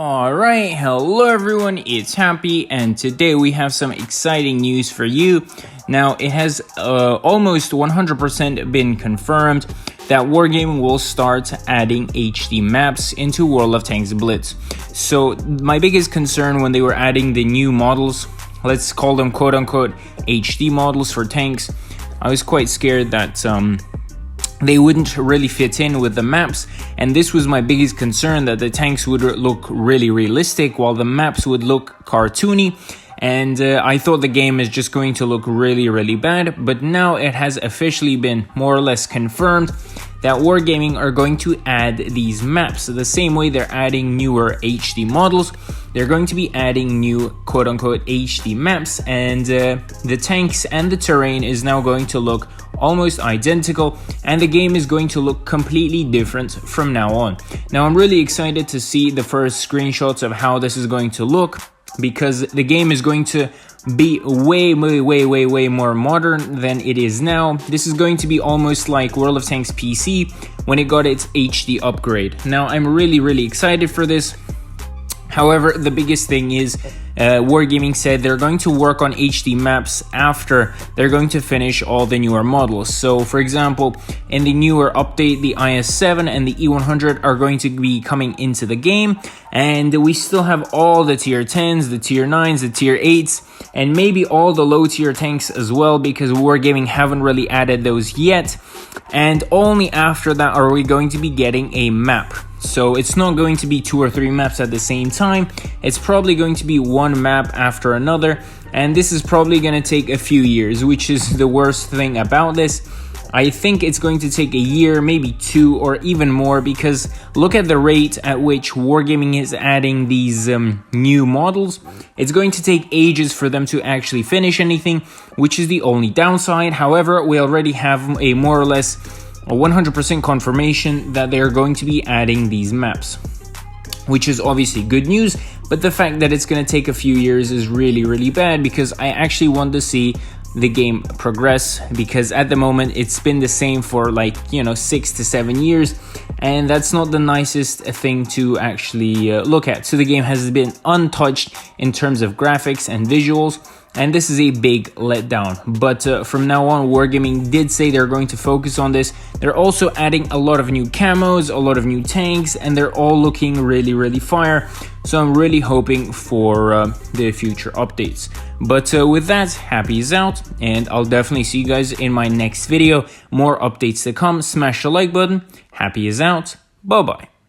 Alright, hello everyone, it's Happy, and today we have some exciting news for you. Now, it has almost 100% been confirmed that Wargaming will start adding HD maps into World of Tanks Blitz. So, my biggest concern when they were adding the new models, let's call them quote-unquote HD models for tanks, I was quite scared that they wouldn't really fit in with the maps, and this was my biggest concern, that the tanks would look really realistic while the maps would look cartoony, and I thought the game is just going to look really bad. But now it has officially been more or less confirmed that Wargaming are going to add these maps. So the same way they're adding newer HD models, they're going to be adding new quote-unquote HD maps, and the tanks and the terrain is now going to look almost identical, and the game is going to look completely different from now on. Now, I'm really excited to see the first screenshots of how this is going to look, because the game is going to be way more modern than it is now. This is going to be almost like World of Tanks PC when it got its HD upgrade. Now, I'm really excited for this. However, the biggest thing is Wargaming said they're going to work on HD maps after they're going to finish all the newer models. So, for example, in the newer update, the IS-7 and the E-100 are going to be coming into the game, and we still have all the tier 10s, the tier 9s, the tier 8s, and maybe all the low tier tanks as well, because Wargaming haven't really added those yet, and only after that are we going to be getting a map. So it's not going to be 2 or 3 maps at the same time, it's probably going to be one map after another, and this is probably going to take a few years, which is the worst thing about this. I think it's going to take a year, maybe 2 or even more, because look at the rate at which Wargaming is adding these new models. It's going to take ages for them to actually finish anything, which is the only downside. However, we already have a more or less 100% confirmation that they are going to be adding these maps, which is obviously good news. But the fact that it's going to take a few years is really bad, because I actually want to see the game progress, because at the moment it's been the same for 6 to 7 years, and that's not the nicest thing to actually look at. So the game has been untouched in terms of graphics and visuals, and this is a big letdown. But from now on, Wargaming did say they're going to focus on this. They're also adding a lot of new camos, a lot of new tanks, and they're all looking really fire. So I'm really hoping for the future updates. But with that, Happy is out, and I'll definitely see you guys in my next video. More updates to come. Smash the like button. Happy is out. Bye-bye.